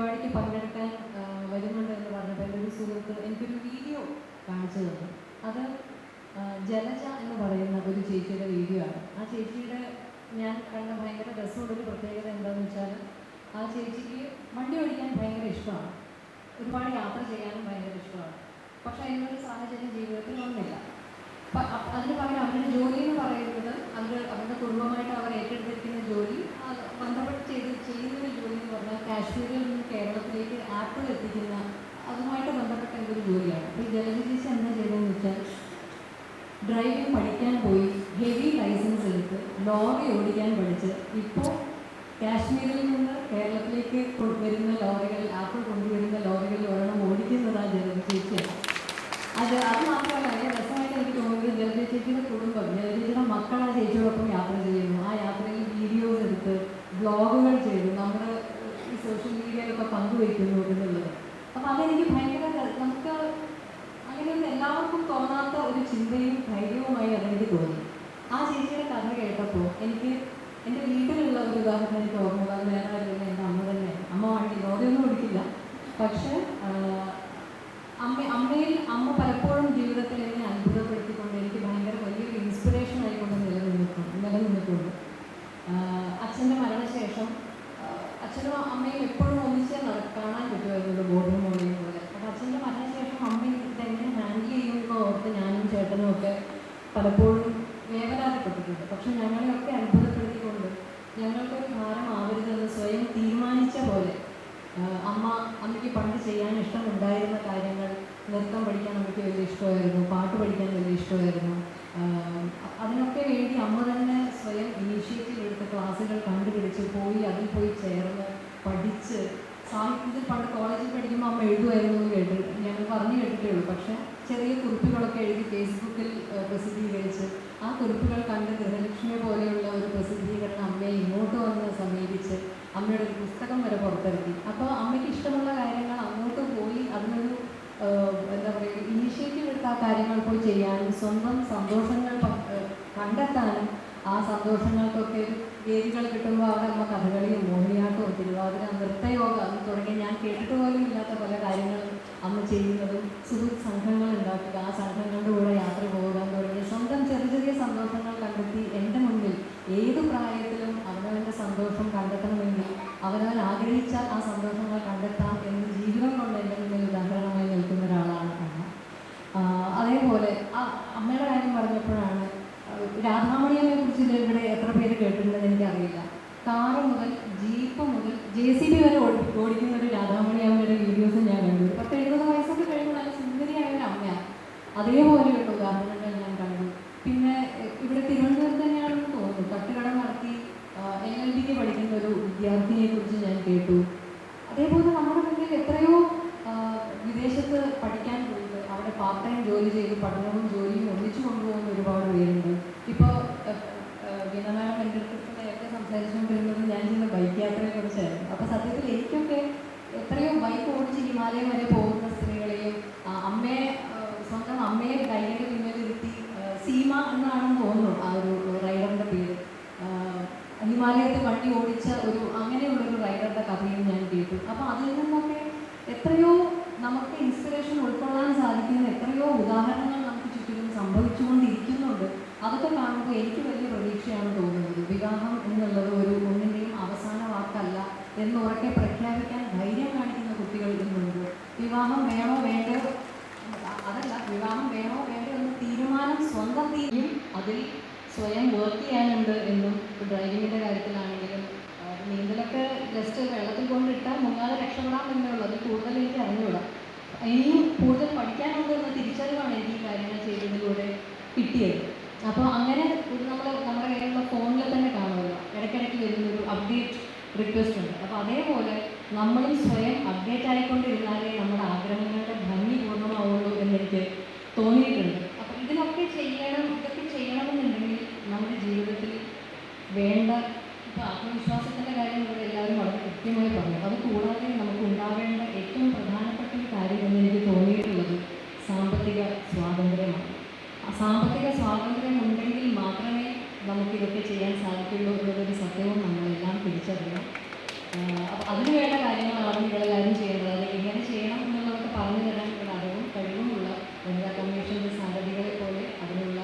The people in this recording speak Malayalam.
പരിപാടിക്ക് പങ്കെടുക്കാൻ വരുന്നുണ്ട് എന്ന് പറഞ്ഞപ്പോൾ എൻ്റെ ഒരു സുഹൃത്ത് എനിക്കൊരു വീഡിയോ കാണിച്ചു തന്നു. അത് ജലജ എന്ന് പറയുന്ന ഒരു ചേച്ചിയുടെ വീഡിയോ ആണ്. ആ ചേച്ചിയുടെ ഞാൻ കണ്ട ഭയങ്കര രസമുള്ളൊരു പ്രത്യേകത എന്താണെന്ന് വെച്ചാൽ, ആ ചേച്ചിക്ക് വണ്ടി ഓടിക്കാൻ ഭയങ്കര ഇഷ്ടമാണ്, ഒരുപാട് യാത്ര ചെയ്യാനും ഭയങ്കര ഇഷ്ടമാണ്. പക്ഷേ അതിനൊരു സാഹചര്യം ജീവിതത്തിൽ വന്നില്ല. അതിന് പകരം അവരുടെ ജോലി എന്ന് പറയുന്നത് അവരുടെ കുടുംബമായിട്ട് അവർ ഏറ്റെടുത്തിരിക്കുന്ന ജോലി, ബന്ധപ്പെട്ട് ചെയ്യുന്നൊരു ജോലി എന്ന് പറഞ്ഞാൽ കാശ്മീരിൽ നിന്ന് കേരളത്തിലേക്ക് ആപ്പിൾ എത്തിക്കുന്ന അതുമായിട്ട് ബന്ധപ്പെട്ട എന്തൊരു ജോലിയാണ്. അപ്പോൾ ഈ ജലജ ചേച്ചി എന്താ ചെയ്തതെന്ന് വെച്ചാൽ, ഡ്രൈവിംഗ് പഠിക്കാൻ പോയി ഹെവി ലൈസൻസ് എടുത്ത് ലോറി ഓടിക്കാൻ പഠിച്ച് ഇപ്പോൾ കാശ്മീരിൽ നിന്ന് കേരളത്തിലേക്ക് വരുന്ന ലോറികൾ, ആപ്പിൾ കൊണ്ടുവരുന്ന ലോറികളിൽ ഒരെണ്ണം ഓടിക്കുന്നത് ആ ജലജ ചേച്ചിയാണ്. അത് മാത്രമല്ല, വളരെ രസമായിട്ട് എനിക്ക് തോന്നുന്നത് ജലജ ചേച്ചിയുടെ കുടുംബം, ജലജ ചേച്ചിയുടെ മക്കൾ ആ ചേച്ചിയോടൊപ്പം യാത്ര ചെയ്യുന്നു. ആ യാത്രയിൽ വീഡിയോസ് എടുത്ത് വ്ളോഗുകൾ ചെയ്തു നമ്മുടെ ഈ സോഷ്യൽ മീഡിയയിലൊക്കെ പങ്കുവയ്ക്കുന്നു എന്നുള്ളത്. അപ്പോൾ അതെനിക്ക് ഭയങ്കര, നമുക്ക് അങ്ങനെയൊന്നും എല്ലാവർക്കും തോന്നാത്ത ഒരു ചിന്തയും ധൈര്യവുമായി അതെനിക്ക് തോന്നി. ആ ചേച്ചിയുടെ കഥ കേട്ടപ്പോൾ എനിക്ക് എൻ്റെ വീട്ടിലുള്ള ഒരു ഉദാഹരണം എനിക്ക് ഓർമ്മ, അത് വേറെ ആരുമില്ല, എൻ്റെ അമ്മ തന്നെയാണ്. അമ്മ വണ്ടി ലോറിയൊന്നും ഓടിക്കില്ല, പക്ഷേ അമ്മ പലപ്പോഴും ജീവിതത്തിൽ എന്നെ അത്ഭുതപ്പെടുത്തിക്കൊണ്ട് എനിക്ക് ഭയങ്കര വലിയൊരു ഇൻസ്പിറേഷൻ ആയിക്കൊണ്ട് നിലനിന്നിട്ടുണ്ട്. അച്ഛൻ്റെ മരണശേഷം അച്ഛനും അമ്മയും എപ്പോഴും ഒന്നിച്ച് കാണാൻ പറ്റുമായിരുന്നു, ബോർഡും മോളിയും പോലെ. അപ്പോൾ അച്ഛൻ്റെ മരണശേഷം അമ്മ ഇതെങ്ങനെ ഹാൻഡിൽ ചെയ്യുമെന്ന് ഓർത്ത് ഞാനും ചേട്ടനും ഒക്കെ പലപ്പോഴും വേവലാതിപ്പെട്ടിട്ടുണ്ട്. പക്ഷെ ഞങ്ങളെയൊക്കെ അത്ഭുതപ്പെടുത്തിക്കൊണ്ട് ഞങ്ങൾക്കൊരു ഭാരമാവരുതെന്ന് സ്വയം തീരുമാനിച്ച പോലെ അമ്മയ്ക്ക് പണ്ട് ചെയ്യാൻ ഇഷ്ടമുണ്ടായിരുന്ന കാര്യങ്ങൾ, നൃത്തം പഠിക്കാൻ അമ്മയ്ക്ക് വലിയ ഇഷ്ടമായിരുന്നു, പാട്ട് പഠിക്കാൻ വലിയ ഇഷ്ടമായിരുന്നു. അതിനൊക്കെ വേണ്ടി അമ്മ തന്നെ സ്വയം ഇനീഷ്യേറ്റീവ് എടുത്ത് ക്ലാസ്സുകൾ കണ്ടുപിടിച്ച് പോയി അതിൽ പോയി ചേർന്ന് പഠിച്ച് സാഹിത്യത്തിൽ പണ്ട് കോളേജിൽ പഠിക്കുമ്പോൾ അമ്മ എഴുതുമായിരുന്നു എന്ന് ഞങ്ങൾ പറഞ്ഞു കേട്ടിട്ടേ ഉള്ളൂ. പക്ഷേ ചെറിയ കുറിപ്പുകളൊക്കെ എഴുതി ഫേസ്ബുക്കിൽ പ്രസിദ്ധീകരിച്ച് ആ കുറിപ്പുകൾ കണ്ട് ഗൃഹലക്ഷ്മിയെ പോലെയുള്ള ഒരു പ്രസിദ്ധീകരണം അമ്മയെ ഇങ്ങോട്ട് വന്ന് സമീപിച്ച് അമ്മയുടെ ഒരു പുസ്തകം വരെ പുറത്തിറക്കി. അപ്പോൾ അമ്മയ്ക്ക് ഇഷ്ടമുള്ള കാര്യങ്ങൾ അങ്ങോട്ട് പോയി അതിനൊരു എന്താ പറയുക, ഇനീഷ്യേറ്റീവ് എടുത്ത ആ കാര്യങ്ങൾ പോയി ചെയ്യാനും സ്വന്തം സന്തോഷങ്ങൾ കണ്ടെത്താനും ആ സന്തോഷങ്ങൾക്കൊക്കെ വേദികൾ കിട്ടുമ്പോൾ അവിടെ അമ്മ കഥകളിയും മോഹിനിയാട്ടവും തിരുവാതിര, നൃത്തയോഗം തുടങ്ങി ഞാൻ കേട്ടിട്ട് പോലും ഇല്ലാത്ത പല കാര്യങ്ങളും അമ്മ ചെയ്യുന്നതും, സുഹൃത്ത് സംഘങ്ങൾ ഉണ്ടാക്കുക, ആ സംഘങ്ങളുടെ കൂടെ യാത്ര പോകാൻ തുടങ്ങി സ്വന്തം ചെറിയ ചെറിയ സന്തോഷങ്ങൾ കണ്ടെത്തി എൻ്റെ മുന്നിൽ ഏതു പ്രായത്തിലും അവനവൻ്റെ സന്തോഷം കണ്ടെത്തണമെങ്കിൽ അവനവൻ ആഗ്രഹിച്ചാൽ ആ സന്തോഷങ്ങൾ കണ്ടെത്താം എന്ന് ജീവിതം കൊണ്ട് എൻ്റെ മുന്നിൽ ഉദാഹരണമായി നിൽക്കുന്ന ഒരാളാണ് അമ്മ. അതേപോലെ അമ്മയുടെ കാര്യം പറഞ്ഞപ്പോഴാണ്, രാധാമണിയെ കുറിച്ച് ഇവിടെ എത്ര പേര് കേട്ടിട്ടുണ്ടെന്ന് എനിക്കറിയില്ല. കാറ് മുതൽ ജീപ്പ് മുതൽ JCB വരെ ഓടിക്കുന്ന ഒരു രാധാമണി അമ്മയുടെ വീഡിയോസ് ഞാൻ കണ്ടു. 70 വയസ്സൊക്കെ കഴിയുമ്പോൾ നല്ല സുന്ദരിയായ ഒരു അമ്മയാണ്. അതേപോലെയുള്ള ഉദാഹരണങ്ങൾ ഞാൻ കണ്ടു. പിന്നെ ഇവിടെ തിരുവനന്തപുരത്ത് തന്നെയാണെന്ന് തോന്നുന്നു, തട്ടുകട നടത്തി LLBക്ക് പഠിക്കുന്ന ഒരു വിദ്യാർത്ഥിനിയെ കുറിച്ച് ഞാൻ കേട്ടു. അതേപോലെ നമ്മുടെ മുന്നിൽ എത്രയോ വിദേശത്ത് പഠിക്കാൻ പോയിട്ട് അവിടെ പാർട്ട് ടൈം ജോലി ചെയ്ത് പഠനവും ജോലിയും ഒന്നിച്ചു കൊണ്ടുപോകുന്ന ഒരുപാട് പേരുണ്ട്. ഇപ്പോൾ വിനമാനം എൻ്റെ അടുത്ത് നേരത്തെ സംസാരിച്ചുകൊണ്ടിരുന്നത് ഞാൻ ചെയ്യുന്ന ബൈക്ക് യാത്രയെ കുറിച്ചായിരുന്നു. അപ്പോൾ സത്യത്തിൽ എനിക്കൊക്കെ എത്രയോ ബൈക്ക് ഓടിച്ച് ഹിമാലയം വരെ പോകുന്ന സ്ത്രീകളെയും സ്വന്തം അമ്മയെ കൈയുടെ പിന്നിലിരുത്തി, സീമ എന്നാണെന്ന് തോന്നുന്നു ആ ഒരു റൈഡറിൻ്റെ പേര്, ഹിമാലയത്തിൽ വണ്ടി ഓടിച്ച അങ്ങനെയുള്ളൊരു റൈഡറുടെ കഥയും ഞാൻ കേട്ടു. അപ്പോൾ അതിൽ നിന്നൊക്കെ എത്രയോ നമുക്ക് ഇൻസ്പിറേഷൻ ഉൾക്കൊള്ളാൻ സാധിക്കുന്ന എത്രയോ ഉദാഹരണങ്ങൾ നമുക്ക് ചുറ്റിലും സംഭവിച്ചുകൊണ്ടിരിക്കുന്നുണ്ട്. അതൊക്കെ കാണുമ്പോൾ എനിക്ക് വലിയ പ്രതീക്ഷയാണ് തോന്നുന്നത്. വിവാഹം എന്നുള്ളത് ഒന്നിൻ്റെയും അവസാന വാക്കല്ല എന്ന് ഉറക്കെ പ്രഖ്യാപിക്കാൻ ധൈര്യം കാണിക്കുന്ന കുട്ടികൾ ഇന്നുണ്ട്. വിവാഹം വേണോ വേണ്ടോ എന്ന് തീരുമാനം സ്വന്തം അതിൽ സ്വയം വർക്ക് ചെയ്യാനുണ്ട് എന്നും, ഡ്രൈവിങ്ങിൻ്റെ കാര്യത്തിലാണെങ്കിലും നീന്തലൊക്കെ ജസ്റ്റ് വെള്ളത്തിൽ കൊണ്ടിട്ടാൽ മുങ്ങാതെ രക്ഷപ്പെടാൻ തന്നെ ഉള്ളൂ. അതിൽ കൂടുതൽ എനിക്ക് അറിഞ്ഞുകൂടാ. ഇനിയും കൂടുതൽ പഠിക്കാനുണ്ട് എന്ന തിരിച്ചറിവാണ് എനിക്ക് ഈ കാര്യങ്ങൾ ചെയ്തതിലൂടെ കിട്ടിയത്. അപ്പോൾ അങ്ങനെ നമ്മുടെ കയ്യിലുള്ള ഫോണിൽ തന്നെ കാണുമല്ലോ, ഇടയ്ക്കിടയ്ക്ക് വരുന്നൊരു അപ്ഡേറ്റ് റിക്വസ്റ്റ് ഉണ്ട്. അപ്പോൾ അതേപോലെ നമ്മളും സ്വയം അപ്ഡേറ്റ് ആയിക്കൊണ്ടിരുന്നാലേ നമ്മുടെ ആഗ്രഹങ്ങളുടെ ഭംഗി പൂർണ്ണമാവുള്ളൂ എന്നെനിക്ക് തോന്നിയിട്ടുണ്ട്. അപ്പോൾ ഇതൊക്കെ ചെയ്യണമെന്നുണ്ടെങ്കിൽ നമ്മുടെ ജീവിതത്തിൽ വേണ്ട, ഇപ്പോൾ ആത്മവിശ്വാസത്തിൻ്റെ കാര്യം ഇവിടെ എല്ലാവരും വളരെ കൃത്യമായി പറഞ്ഞു. അത് കൂടാതെ നമുക്ക് ഉണ്ടാവേണ്ട ഏറ്റവും പ്രധാനപ്പെട്ട ഒരു കാര്യം എന്ന് എനിക്ക് തോന്നിയിട്ടുള്ളത് സാമ്പത്തിക സ്വാതന്ത്ര്യമാണ്. സാമ്പത്തിക സ്വാതന്ത്ര്യം ഉണ്ടെങ്കിൽ മാത്രമേ നമുക്കിതൊക്കെ ചെയ്യാൻ സാധിക്കുള്ളൂ എന്നുള്ളൊരു സത്യവും നമ്മളെല്ലാം തിരിച്ചറിയണം. അപ്പോൾ അതിന് വേണ്ട കാര്യങ്ങളാണ് നിങ്ങളെല്ലാവരും ചെയ്യേണ്ടത്. അത് എങ്ങനെ ചെയ്യണം എന്നുള്ളതൊക്കെ പറഞ്ഞു തരാൻ അറിവും കഴിവുമുള്ള വനിതാ കമ്മീഷൻ്റെ സാരഥികളെ പോലെ അതിനുള്ള